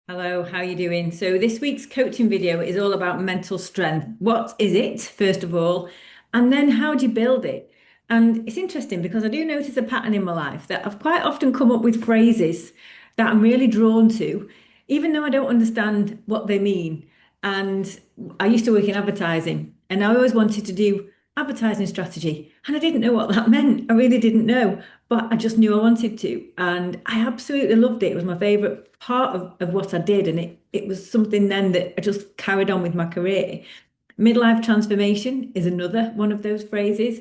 Hello, how are you doing? So this week's coaching video is all about mental strength. What is it, first of all, and then how do you build it? And it's interesting because I do notice a pattern in my life that I've quite often come up with phrases that I'm really drawn to, even though I don't understand what they mean. And I used to work in advertising, and I always wanted to do advertising strategy, and I didn't know what that meant. I really didn't know, but I just knew I wanted to. And I absolutely loved it. It was my favorite part of what I did. And it was something then that I just carried on with my career. Midlife transformation is another one of those phrases.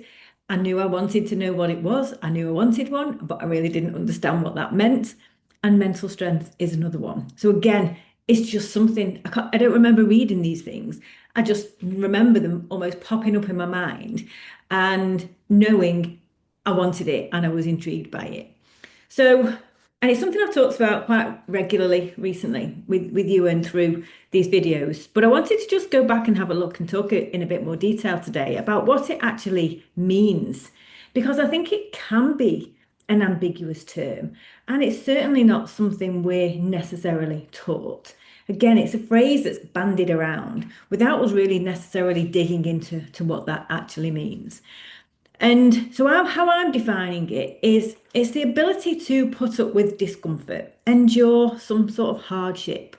I knew I wanted to know what it was. I knew I wanted one, but I really didn't understand what that meant. And mental strength is another one. So again, it's just something I don't remember reading these things. I just remember them almost popping up in my mind and knowing I wanted it and I was intrigued by it. So, and it's something I've talked about quite regularly recently with you and through these videos. But I wanted to just go back and have a look and talk in a bit more detail today about what it actually means, because I think it can be an ambiguous term, and it's certainly not something we're necessarily taught. Again, it's a phrase that's bandied around without us really necessarily digging into what that actually means. And so how I'm defining it is it's the ability to put up with discomfort, endure some sort of hardship,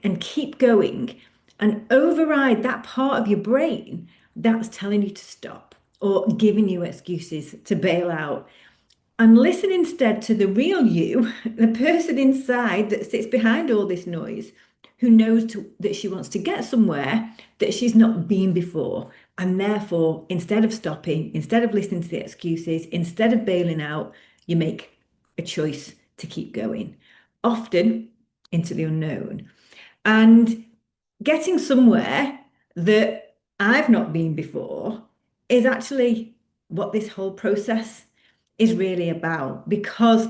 and keep going and override that part of your brain that's telling you to stop or giving you excuses to bail out. And listen instead to the real you, the person inside that sits behind all this noise, who knows that she wants to get somewhere that she's not been before. And therefore, instead of stopping, instead of listening to the excuses, instead of bailing out, you make a choice to keep going, often into the unknown. And getting somewhere that I've not been before is actually what this whole process is really about, because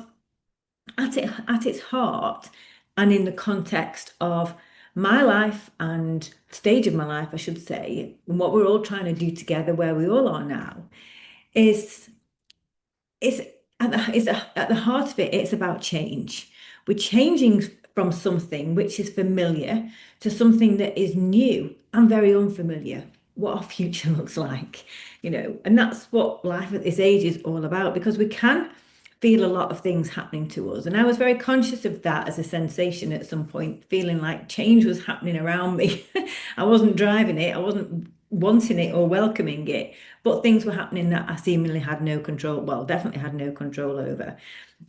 at its heart, and in the context of my life and stage of my life, I should say, and what we're all trying to do together where we all are now, is it's at the heart of it, it's about change. We're changing from something which is familiar to something that is new and very unfamiliar, what our future looks like, and that's what life at this age is all about, because we can feel a lot of things happening to us. And I was very conscious of that as a sensation at some point, feeling like change was happening around me. I wasn't driving it, I wasn't wanting it or welcoming it, but things were happening that I seemingly had no control, well, definitely had no control over.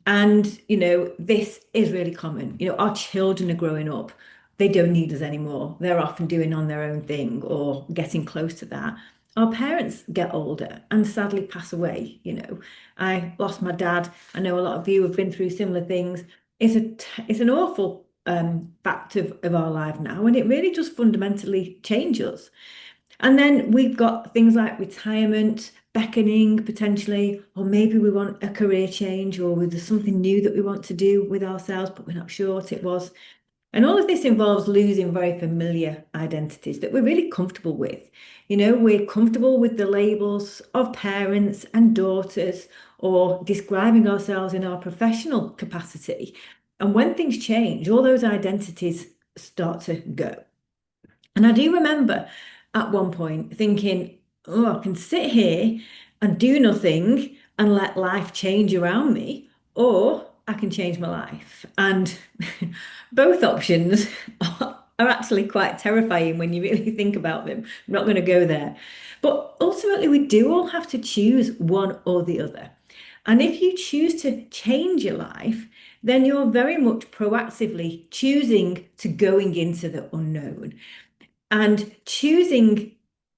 And, this is really common. Our children are growing up. They don't need us anymore. They're often doing on their own thing or getting close to that. Our parents get older and sadly pass away. I lost my dad. I know a lot of you have been through similar things. It's an awful fact of our life now, and it really does fundamentally change us. And then we've got things like retirement, beckoning potentially, or maybe we want a career change, or there's something new that we want to do with ourselves, but we're not sure what it was. And all of this involves losing very familiar identities that we're really comfortable with. We're comfortable with the labels of parents and daughters, or describing ourselves in our professional capacity. And when things change, all those identities start to go. And I do remember at one point thinking, oh, I can sit here and do nothing and let life change around me, or I can change my life. And both options are actually quite terrifying when you really think about them. I'm not going to go there. But ultimately, we do all have to choose one or the other. And if you choose to change your life, then you're very much proactively choosing to going into the unknown. And choosing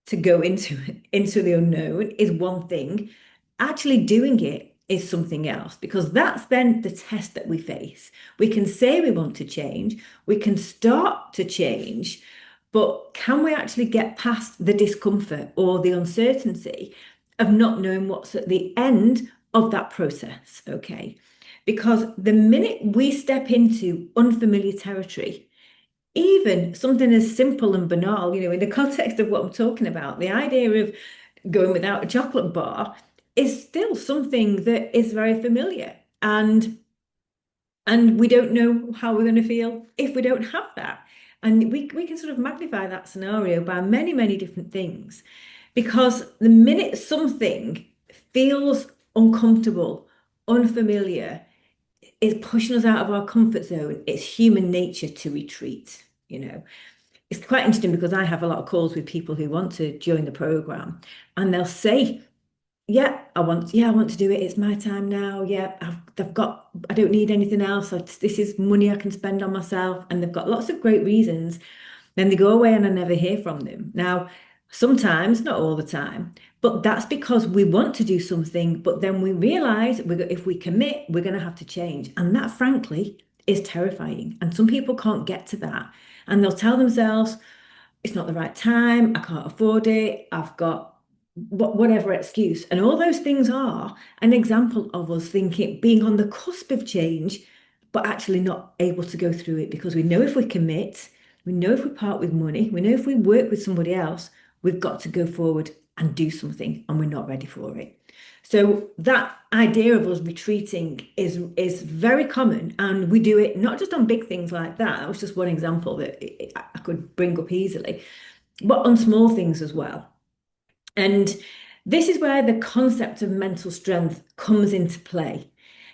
to go into the unknown is one thing. Actually doing it is something else, because that's then the test that we face. We can say we want to change, we can start to change, but can we actually get past the discomfort or the uncertainty of not knowing what's at the end of that process? Okay. Because the minute we step into unfamiliar territory, even something as simple and banal, in the context of what I'm talking about, the idea of going without a chocolate bar is still something that is very familiar. And And we don't know how we're going to feel if we don't have that. And we can sort of magnify that scenario by many, many different things. Because the minute something feels uncomfortable, unfamiliar, it's pushing us out of our comfort zone. It's human nature to retreat, you know. It's quite interesting because I have a lot of calls with people who want to join the program and they'll say, yeah, I want to do it. It's my time now. Yeah, I don't need anything else. This is money I can spend on myself. And they've got lots of great reasons. Then they go away and I never hear from them. Now, sometimes, not all the time, but that's because we want to do something, but then we realize if we commit, we're going to have to change. And that, frankly, is terrifying. And some people can't get to that. And they'll tell themselves, it's not the right time, I can't afford it, I've got whatever excuse. And all those things are an example of us thinking, being on the cusp of change, but actually not able to go through it because we know if we commit, we know if we part with money, we know if we work with somebody else, we've got to go forward and do something, and we're not ready for it. So that idea of us retreating is very common, and we do it not just on big things like that. That was just one example that I could bring up easily, but on small things as well. And this is where the concept of mental strength comes into play.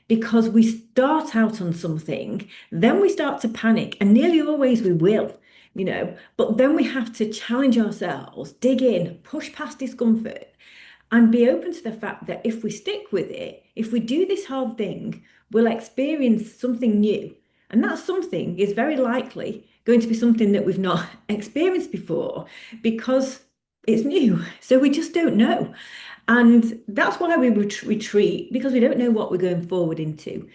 Because we start out on something, then we start to panic, and nearly always we will, but then we have to challenge ourselves, dig in, push past discomfort, and be open to the fact that if we stick with it, if we do this hard thing, we'll experience something new. And that something is very likely going to be something that we've not experienced before because it's new. So we just don't know. And that's why we retreat, because we don't know what we're going forward into.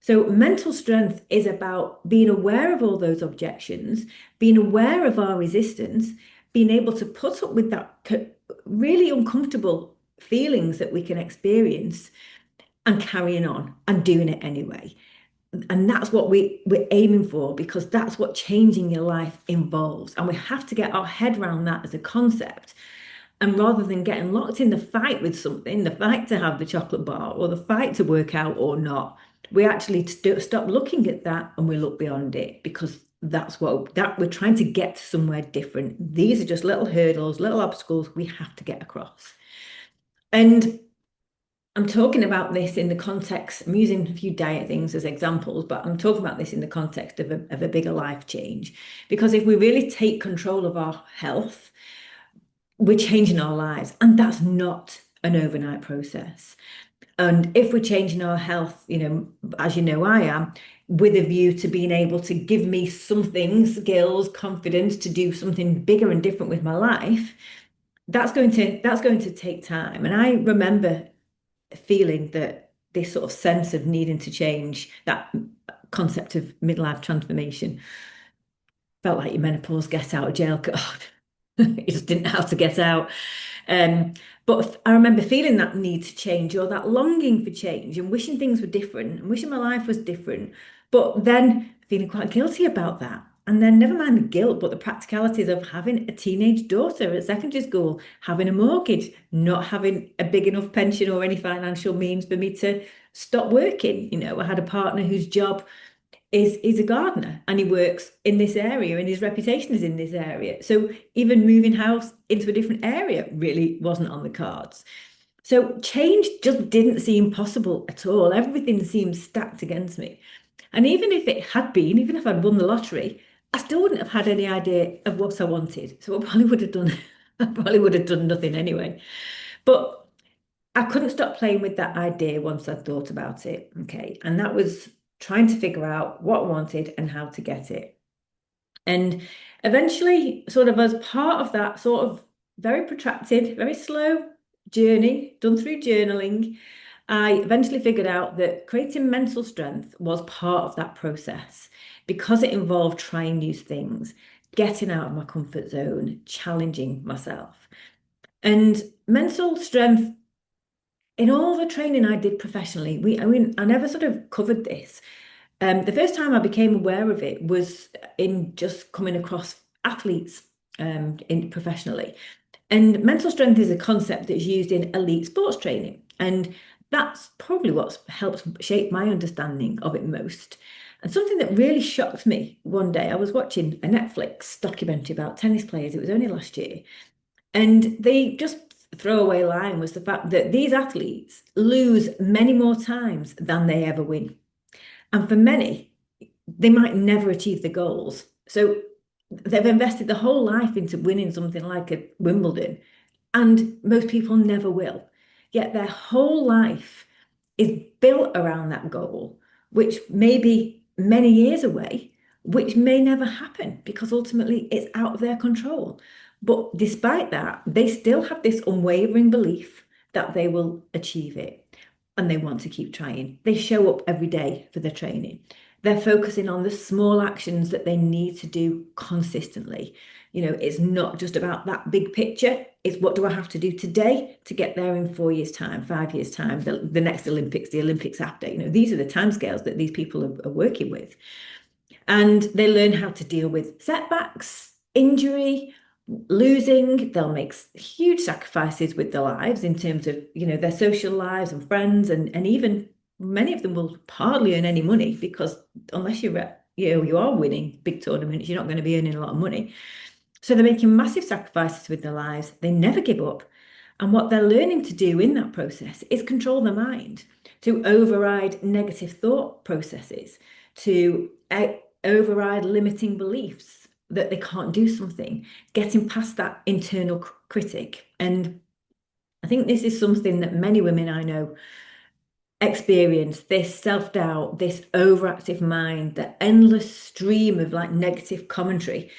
So mental strength is about being aware of all those objections, being aware of our resistance, being able to put up with that really uncomfortable feelings that we can experience and carrying on and doing it anyway. And that's what we're aiming for, because that's what changing your life involves. And we have to get our head around that as a concept. And rather than getting locked in the fight with something, the fight to have the chocolate bar or the fight to work out or not, we actually stop looking at that and we look beyond it, because that's what that we're trying to get to somewhere different. These are just little hurdles, little obstacles we have to get across. And I'm talking about this in the context, I'm using a few diet things as examples, but I'm talking about this in the context of a bigger life change. Because if we really take control of our health, we're changing our lives, and that's not an overnight process. And if we're changing our health, as you know, I am, with a view to being able to give me something, skills, confidence to do something bigger and different with my life, that's going to take time. And I remember feeling that this sort of sense of needing to change, that concept of midlife transformation, felt like your menopause get out of jail card. You just didn't know how to get out. Um, but I remember feeling that need to change, or that longing for change, and wishing things were different and wishing my life was different, but then feeling quite guilty about that. And then never mind the guilt, but the practicalities of having a teenage daughter at secondary school, having a mortgage, not having a big enough pension or any financial means for me to stop working. I had a partner whose job is a gardener, and he works in this area and his reputation is in this area. So even moving house into a different area really wasn't on the cards. So change just didn't seem possible at all. Everything seemed stacked against me. And even if it had been, even if I'd won the lottery, I still wouldn't have had any idea of what I wanted. So I probably would have done, I probably would have done nothing anyway. But I couldn't stop playing with that idea once I thought about it. Okay. And that was trying to figure out what I wanted and how to get it. And eventually, sort of as part of that sort of very protracted, very slow journey done through journaling, I eventually figured out that creating mental strength was part of that process, because it involved trying new things, getting out of my comfort zone, challenging myself. And mental strength, in all the training I did professionally, I never sort of covered this. The first time I became aware of it was in just coming across athletes professionally. And mental strength is a concept that's used in elite sports training. And that's probably what's helped shape my understanding of it most. And something that really shocked me one day, I was watching a Netflix documentary about tennis players. It was only last year. And they just throwaway line was the fact that these athletes lose many more times than they ever win. And for many, they might never achieve the goals. So they've invested the whole life into winning something like a Wimbledon, and most people never will. Yet their whole life is built around that goal, which may be many years away, which may never happen because ultimately it's out of their control. But despite that, they still have this unwavering belief that they will achieve it and they want to keep trying. They show up every day for the training. They're focusing on the small actions that they need to do consistently. It's not just about that big picture. It's what do I have to do today to get there in 4 years' time, 5 years' time, the next Olympics, the Olympics after. These are the timescales that these people are working with. And they learn how to deal with setbacks, injury, losing. They'll make huge sacrifices with their lives in terms of, their social lives and friends, and even many of them will hardly earn any money because unless you are winning big tournaments, you're not going to be earning a lot of money. So they're making massive sacrifices with their lives. They never give up. And what they're learning to do in that process is control their mind, to override negative thought processes, to override limiting beliefs that they can't do something, getting past that internal critic. And I think this is something that many women I know experience, this self-doubt, this overactive mind, the endless stream of like negative commentary.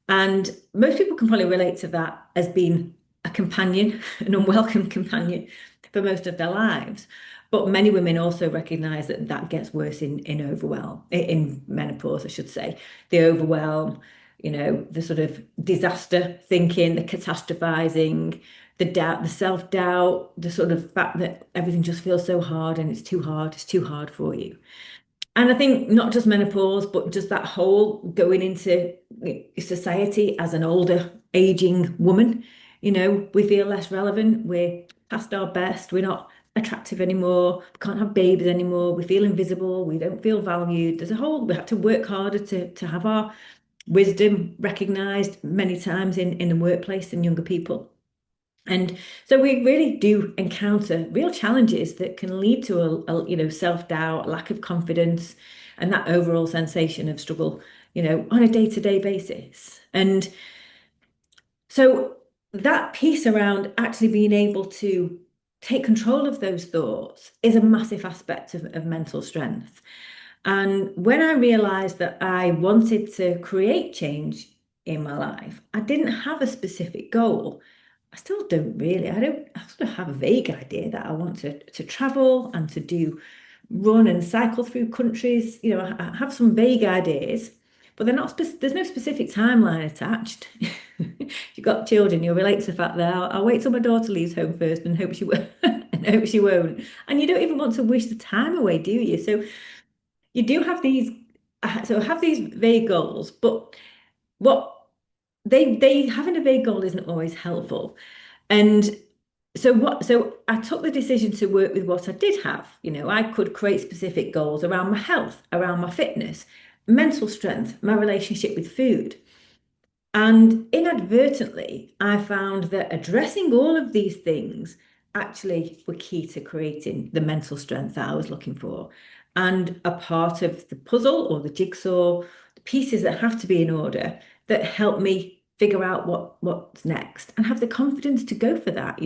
And most people can probably relate to that as being a companion, an unwelcome companion for most of their lives. But many women also recognize that that gets worse in overwhelm, in menopause, I should say. The overwhelm, the sort of disaster thinking, the catastrophizing, the doubt, the self-doubt, the sort of fact that everything just feels so hard and it's too hard for you. And I think not just menopause, but just that whole going into society as an older, aging woman, we feel less relevant. We're past our best. We're not attractive anymore. We can't have babies anymore. We feel invisible. We don't feel valued. We have to work harder to have our wisdom recognized many times in the workplace than younger people. And so we really do encounter real challenges that can lead to self-doubt, lack of confidence, and that overall sensation of struggle, on a day-to-day basis. And so that piece around actually being able to take control of those thoughts is a massive aspect of mental strength. And when I realized that I wanted to create change in my life, I didn't have a specific goal. I still don't really. I sort of have a vague idea that I want to travel and to run and cycle through countries. I have some vague ideas, but they're not there's no specific timeline attached. If you've got children, you'll relate to the fact that I'll wait till my daughter leaves home first and hope she will and hope she won't. And you don't even want to wish the time away, do you? So you do have these vague goals, but what they having a vague goal isn't always helpful. And so I took the decision to work with what I did have. I could create specific goals around my health, around my fitness, mental strength, my relationship with food. And inadvertently, I found that addressing all of these things actually were key to creating the mental strength that I was looking for. And a part of the puzzle or the jigsaw, the pieces that have to be in order that help me figure out what's next and have the confidence to go for that.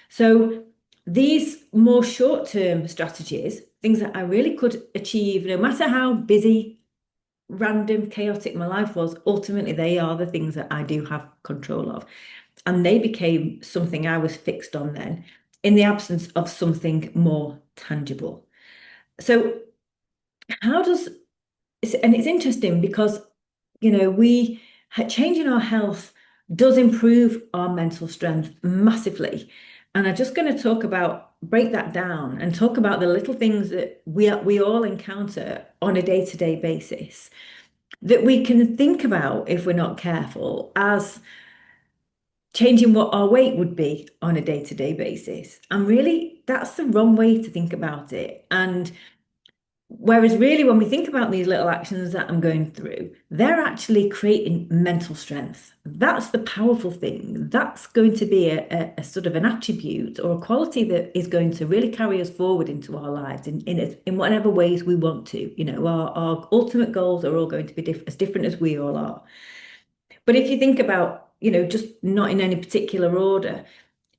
So these more short-term strategies, things that I really could achieve, no matter how busy, random, chaotic my life was, ultimately they are the things that I do have control of. And they became something I was fixed on then in the absence of something more tangible. So how does, and it's interesting because, we changing our health does improve our mental strength massively. And I'm just going to break that down and talk about the little things that we all encounter on a day-to-day basis that we can think about if we're not careful as changing what our weight would be on a day-to-day basis. And really, that's the wrong way to think about it. And whereas, really, when we think about these little actions that I'm going through, they're actually creating mental strength. That's the powerful thing. That's going to be a sort of an attribute or a quality that is going to really carry us forward into our lives in whatever ways we want to. Our ultimate goals are all going to be as different as we all are. But if you think about, just not in any particular order,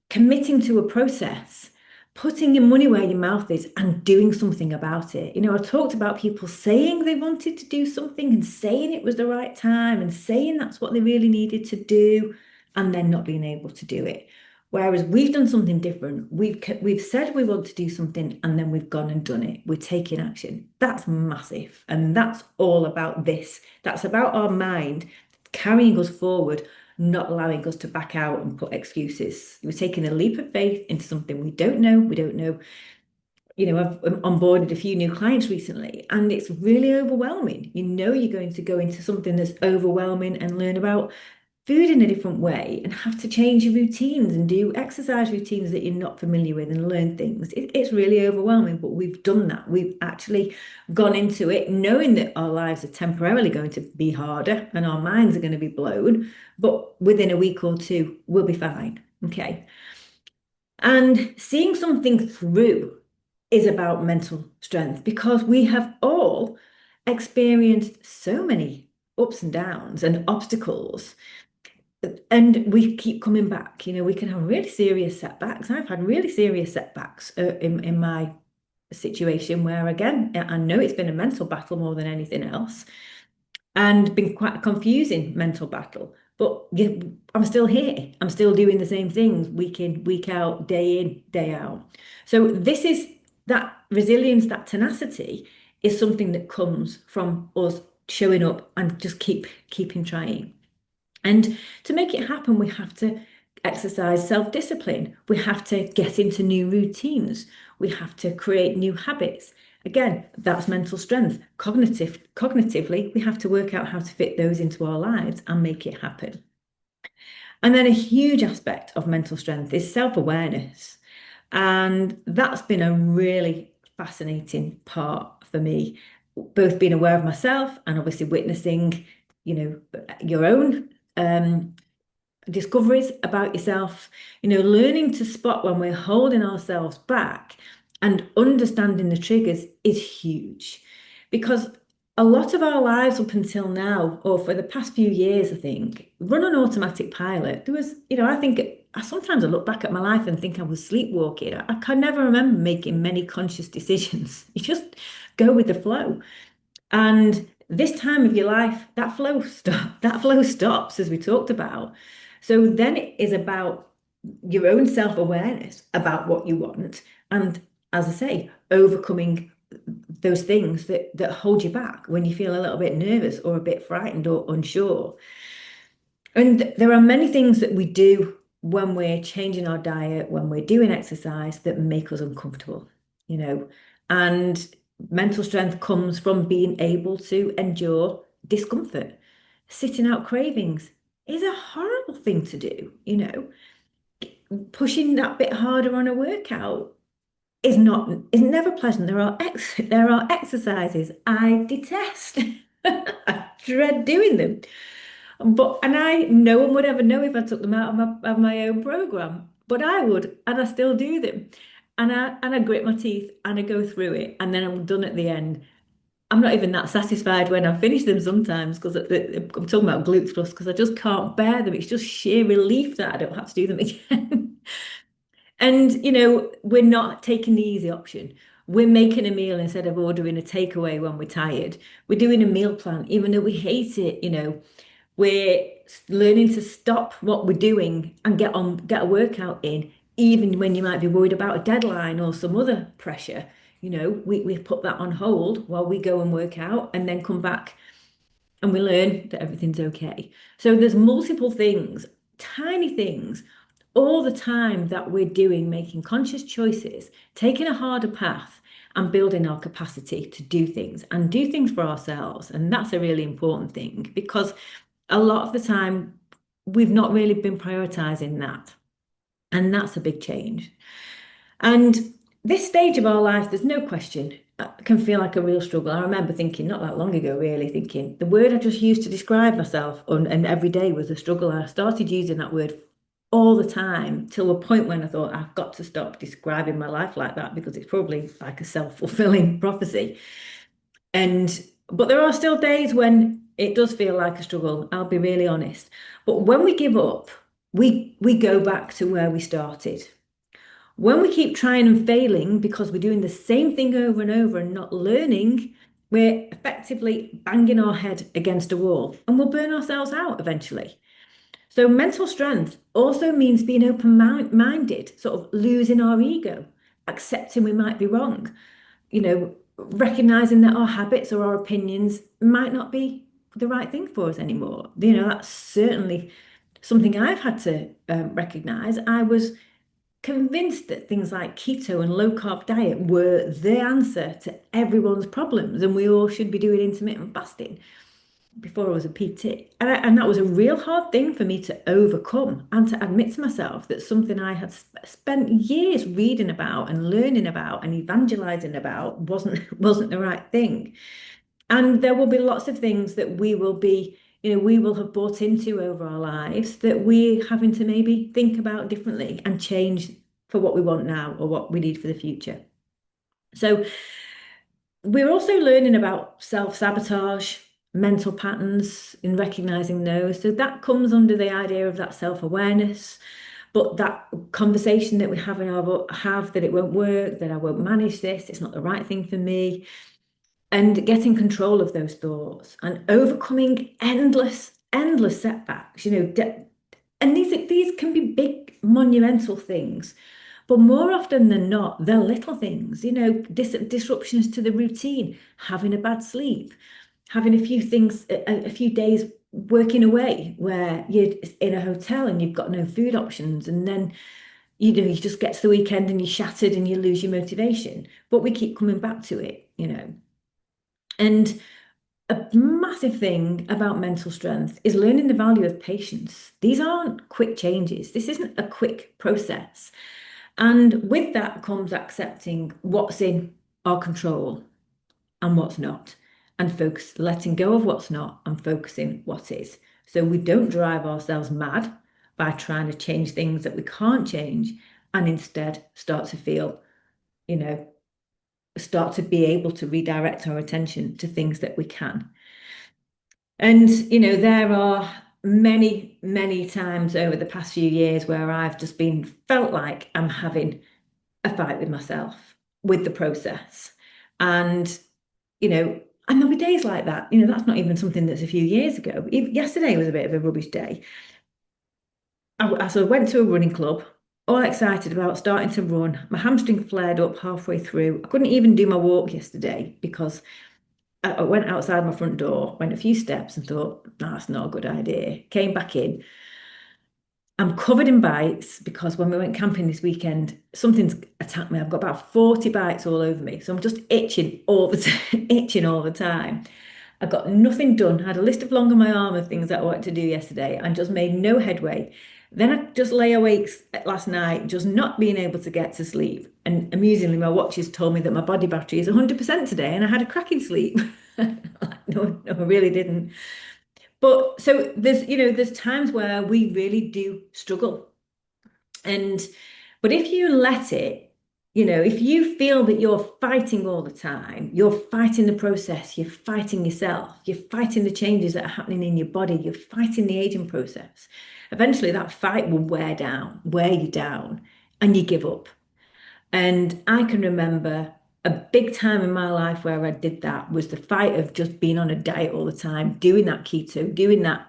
committing to a process, putting your money where your mouth is and doing something about it. I talked about people saying they wanted to do something and saying it was the right time and saying that's what they really needed to do and then not being able to do it. Whereas we've done something different. We've said we want to do something and then we've gone and done it. We're taking action. That's massive. And that's all about this. That's about our mind carrying us forward, not allowing us to back out and put excuses. We're taking a leap of faith into something we don't know. We don't know. I've onboarded a few new clients recently, and it's really overwhelming. You're going to go into something that's overwhelming and learn about food in a different way and have to change your routines and do exercise routines that you're not familiar with and learn things. It's really overwhelming, but we've done that. We've actually gone into it knowing that our lives are temporarily going to be harder and our minds are going to be blown, but within a week or two, we'll be fine. Okay. And seeing something through is about mental strength because we have all experienced so many ups and downs and obstacles and we keep coming back. We can have really serious setbacks. I've had really serious setbacks in my situation where, again, I know it's been a mental battle more than anything else and been quite a confusing mental battle. But yeah, I'm still here. I'm still doing the same things week in, week out, day in, day out. So this is that resilience, that tenacity is something that comes from us showing up and just keeping trying. And to make it happen, we have to exercise self-discipline. We have to get into new routines. We have to create new habits. Again, that's mental strength. Cognitively, we have to work out how to fit those into our lives and make it happen. And then a huge aspect of mental strength is self-awareness. And that's been a really fascinating part for me, both being aware of myself and obviously witnessing, your own discoveries about yourself, learning to spot when we're holding ourselves back and understanding the triggers is huge because a lot of our lives up until now, or for the past few years, I think, run on automatic pilot. There was, I think sometimes I look back at my life and think I was sleepwalking. I can never remember making many conscious decisions. You just go with the flow. And this time of your life, that flow stops, as we talked about. So then it is about your own self-awareness about what you want. And as I say, overcoming those things that hold you back when you feel a little bit nervous or a bit frightened or unsure. And there are many things that we do when we're changing our diet, when we're doing exercise that make us uncomfortable, and mental strength comes from being able to endure discomfort. Sitting out cravings is a horrible thing to do, pushing that bit harder on a workout is never pleasant. There are exercises I detest. I dread doing them. And I no one would ever know if I took them out of my own program, but I would, and I still do them. And I grit my teeth and I go through it, and then I'm done at the end. I'm not even that satisfied when I finish them sometimes because I'm talking about glutes plus because I just can't bear them. It's just sheer relief that I don't have to do them again. And, we're not taking the easy option. We're making a meal instead of ordering a takeaway when we're tired. We're doing a meal plan, even though we hate it, We're learning to stop what we're doing and get a workout in, even when you might be worried about a deadline or some other pressure. We put that on hold while we go and work out and then come back and we learn that everything's okay. So there's multiple things, tiny things, all the time that we're doing, making conscious choices, taking a harder path and building our capacity to do things and do things for ourselves. And that's a really important thing because a lot of the time we've not really been prioritizing that. And that's a big change. And this stage of our life, there's no question, can feel like a real struggle. I remember thinking not that long ago, really, thinking the word I just used to describe myself and every day was a struggle. And I started using that word all the time till a point when I thought I've got to stop describing my life like that because it's probably like a self-fulfilling prophecy. And but there are still days when it does feel like a struggle, I'll be really honest. But when we give up, we go back to where we started. When we keep trying and failing because we're doing the same thing over and over and not learning, we're effectively banging our head against a wall and we'll burn ourselves out eventually. So, mental strength also means being open-minded, sort of losing our ego, accepting we might be wrong, recognizing that our habits or our opinions might not be the right thing for us anymore. That's certainly something I've had to recognize. I was convinced that things like keto and low carb diet were the answer to everyone's problems, and we all should be doing intermittent fasting before I was a PT. And that was a real hard thing for me to overcome and to admit to myself that something I had spent years reading about and learning about and evangelizing about wasn't the right thing. And there will be lots of things that we will have bought into over our lives that we're having to maybe think about differently and change for what we want now or what we need for the future. So we're also learning about self-sabotage, mental patterns, in recognizing those. So that comes under the idea of that self-awareness. But that conversation that we have that it won't work, that I won't manage this, it's not the right thing for me, and getting control of those thoughts and overcoming endless setbacks, and these can be big monumental things, but more often than not they're little things, disruptions to the routine, having a bad sleep, having a few days working away where you're in a hotel and you've got no food options, and then you just get to the weekend and you're shattered and you lose your motivation, but we keep coming back to it. And a massive thing about mental strength is learning the value of patience. These aren't quick changes. This isn't a quick process. And with that comes accepting what's in our control and what's not, and letting go of what's not and focusing what is. So we don't drive ourselves mad by trying to change things that we can't change, and instead you know, start to be able to redirect our attention to things that we can. And, there are many times over the past few years where I've just been felt like I'm having a fight with myself, with the process. And, and there'll be days like that. That's not even something that's a few years ago. Yesterday was a bit of a rubbish day. I sort of went to a running club, all excited about starting to run. My hamstring flared up halfway through. I couldn't even do my walk yesterday because I went outside my front door, went a few steps and thought, "No, that's not a good idea." Came back in. I'm covered in bites because when we went camping this weekend, something's attacked me. I've got about 40 bites all over me. So I'm just itching all the itching all the time. I got nothing done. I had a list of long on my arm of things that I wanted to do yesterday and just made no headway. Then I just lay awake last night, just not being able to get to sleep. And amusingly, my watches told me that my body battery is 100% today, and I had a cracking sleep. No, I really didn't. But so there's times where we really do struggle. And but if you let it, if you feel that you're fighting all the time, you're fighting the process, you're fighting yourself, you're fighting the changes that are happening in your body, you're fighting the aging process, eventually that fight will wear you down, and you give up. And I can remember a big time in my life where I did that was the fight of just being on a diet all the time, doing that keto, doing that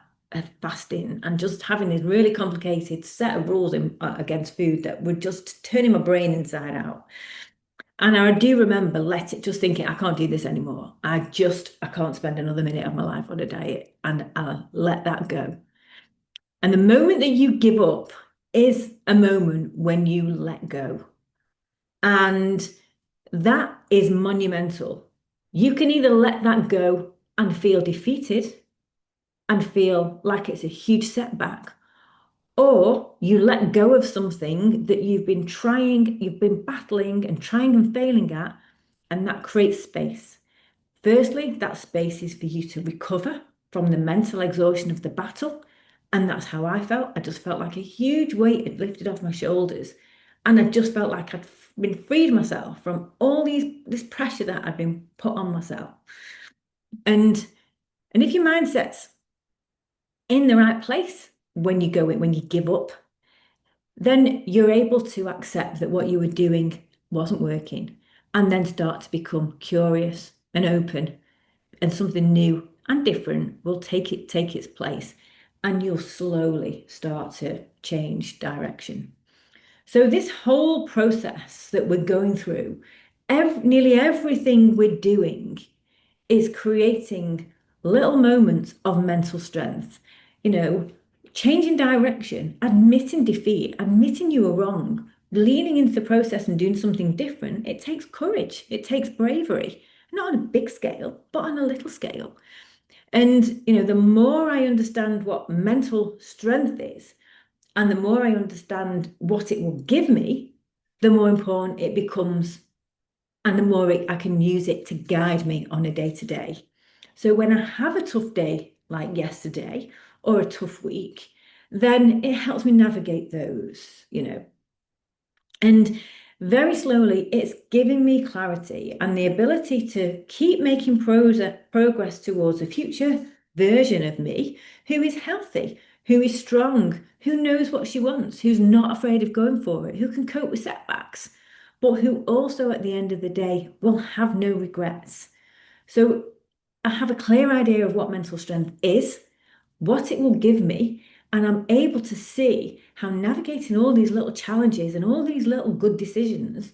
fasting, and just having this really complicated set of rules against food that were just turning my brain inside out. And I do remember just thinking, I can't do this anymore. I can't spend another minute of my life on a diet, and I'll let that go. And the moment that you give up is a moment when you let go. And that is monumental. You can either let that go and feel defeated and feel like it's a huge setback, Or you let go of something that you've been trying, you've been battling and trying and failing at, and that creates space. Firstly, that space is for you to recover from the mental exhaustion of the battle. And that's how I felt. I just felt like a huge weight had lifted off my shoulders. And I just felt like I'd been freed myself from all this pressure that I'd been put on myself. And and if your mindset's in the right place when you go in, when you give up, then you're able to accept that what you were doing wasn't working and then start to become curious and open, and something new and different will take its place, and you'll slowly start to change direction. So this whole process that we're going through, nearly everything we're doing is creating little moments of mental strength. You know, changing direction, admitting defeat, admitting you were wrong, leaning into the process and doing something different. It takes courage, it takes bravery, not on a big scale, but on a little scale. And, the more I understand what mental strength is, and the more I understand what it will give me, the more important it becomes, and the more I can use it to guide me on a day to day. So when I have a tough day like yesterday or a tough week, then it helps me navigate those. And very slowly, it's giving me clarity and the ability to keep making progress towards a future version of me who is healthy, who is strong, who knows what she wants, who's not afraid of going for it, who can cope with setbacks, but who also at the end of the day will have no regrets. So I have a clear idea of what mental strength is, what it will give me, and I'm able to see how navigating all these little challenges and all these little good decisions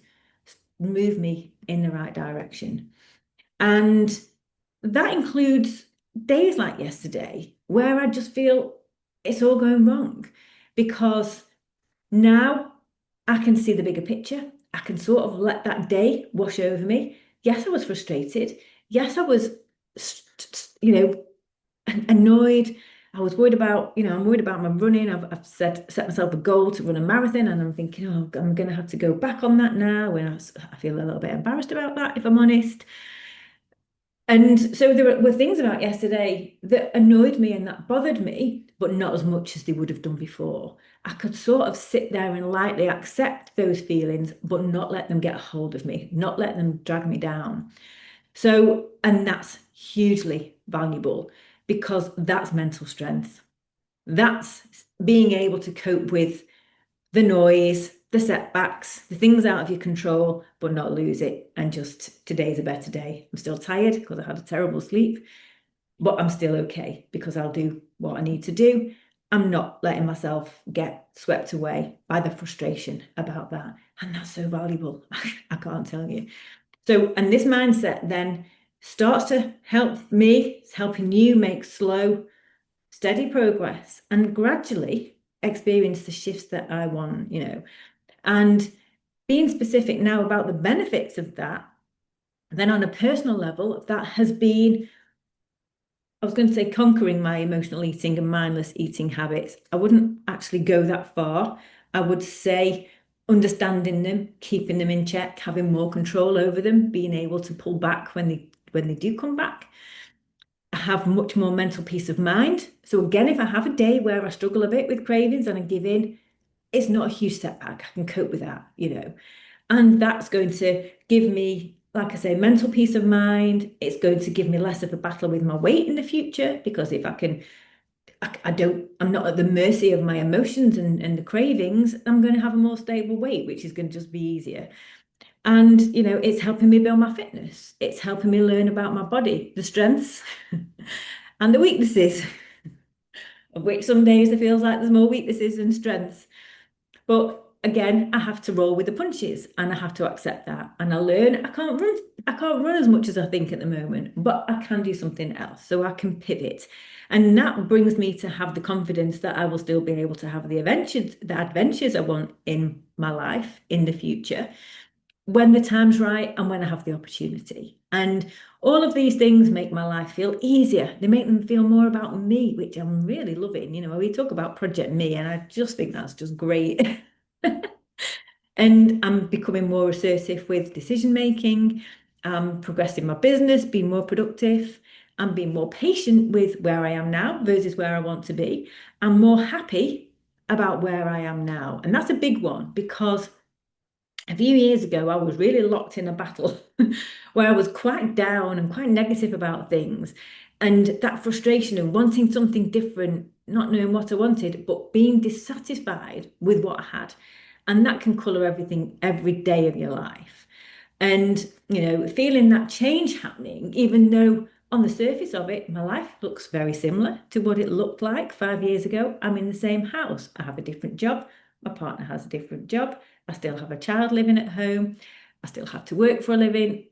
move me in the right direction. And that includes days like yesterday where I just feel it's all going wrong, because now I can see the bigger picture. I can sort of let that day wash over me. Yes, I was frustrated. Yes, I was, you know, annoyed. I was worried about, I'm worried about my running. I've set myself a goal to run a marathon, and I'm thinking, oh, I'm going to have to go back on that now. And I feel a little bit embarrassed about that, if I'm honest. And so there were things about yesterday that annoyed me and that bothered me, but not as much as they would have done before. I could sort of sit there and lightly accept those feelings, but not let them get a hold of me, not let them drag me down. So, and that's hugely valuable because that's mental strength. That's being able to cope with the noise, the setbacks, the things out of your control, but not lose it. And just today's a better day. I'm still tired because I had a terrible sleep, but I'm still okay because I'll do what I need to do. I'm not letting myself get swept away by the frustration about that. And that's so valuable. I can't tell you. So, and this mindset then starts to help me, it's helping you make slow, steady progress and gradually experience the shifts that I want. And being specific now about the benefits of that, then on a personal level, that has been, I was going to say, conquering my emotional eating and mindless eating habits. I wouldn't actually go that far. I would say understanding them, keeping them in check, having more control over them, being able to pull back when they do come back. I have much more mental peace of mind. So again, if I have a day where I struggle a bit with cravings and I give in, it's not a huge setback. I can cope with that. And that's going to give me, like I say, mental peace of mind. It's going to give me less of a battle with my weight in the future, because if I can, I'm not at the mercy of my emotions and the cravings, I'm going to have a more stable weight, which is going to just be easier. And, it's helping me build my fitness. It's helping me learn about my body, the strengths and the weaknesses, of which some days it feels like there's more weaknesses than strengths. But again, I have to roll with the punches and I have to accept that. And I learn I can't run as much as I think at the moment, but I can do something else. So I can pivot. And that brings me to have the confidence that I will still be able to have the adventures I want in my life in the future when the time's right and when I have the opportunity. And all of these things make my life feel easier. They make them feel more about me, which I'm really loving. We talk about Project Me, and I just think that's just great. And I'm becoming more assertive with decision making. I'm progressing my business, being more productive. I'm being more patient with where I am now versus where I want to be. I'm more happy about where I am now. And that's a big one because a few years ago, I was really locked in a battle where I was quite down and quite negative about things. And that frustration of wanting something different, not knowing what I wanted, but being dissatisfied with what I had. And that can colour everything every day of your life. And, feeling that change happening, even though on the surface of it, my life looks very similar to what it looked like 5 years ago. I'm in the same house. I have a different job. My partner has a different job. I still have a child living at home. I still have to work for a living.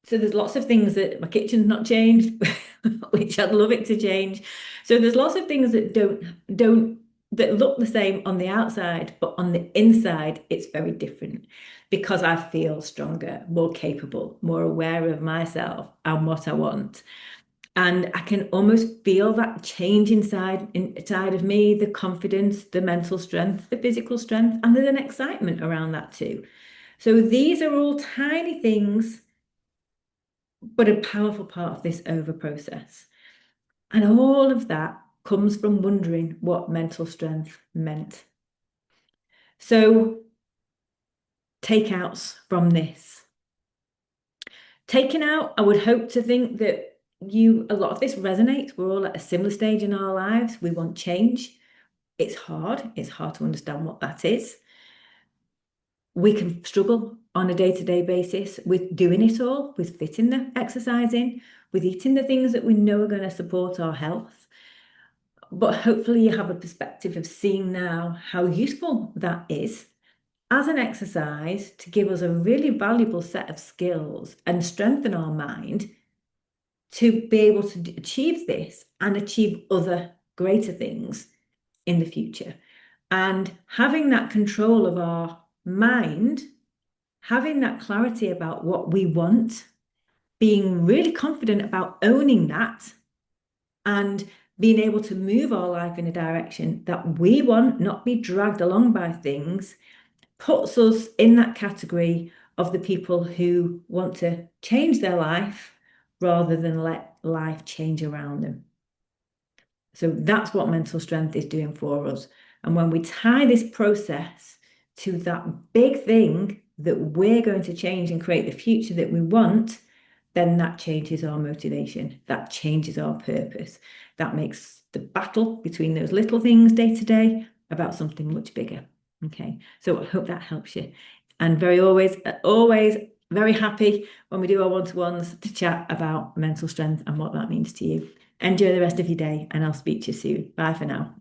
So there's lots of things that my kitchen's not changed, which I'd love it to change. So there's lots of things that don't that look the same on the outside, but on the inside, it's very different because I feel stronger, more capable, more aware of myself and what I want. And I can almost feel that change inside of me, the confidence, the mental strength, the physical strength, and there's an excitement around that too. So these are all tiny things, but a powerful part of this over process. And all of that comes from wondering what mental strength meant. So, takeouts from this. Taken out, I would hope to think that a lot of this resonates. We're all at a similar stage in our lives. We want change. It's hard. It's hard to understand what that is. We can struggle on a day-to-day basis with doing it all, with fitting the exercise in, with eating the things that we know are going to support our health. But hopefully you have a perspective of seeing now how useful that is as an exercise to give us a really valuable set of skills and strengthen our mind to be able to achieve this and achieve other greater things in the future. And having that control of our mind, having that clarity about what we want, being really confident about owning that, and being able to move our life in a direction that we want, not be dragged along by things, puts us in that category of the people who want to change their life rather than let life change around them. So that's what mental strength is doing for us. And when we tie this process to that big thing that we're going to change and create the future that we want, then that changes our motivation. That changes our purpose. That makes the battle between those little things day to day about something much bigger. Okay, so I hope that helps you. And always very happy when we do our one-to-ones to chat about mental strength and what that means to you. Enjoy the rest of your day, and I'll speak to you soon. Bye for now.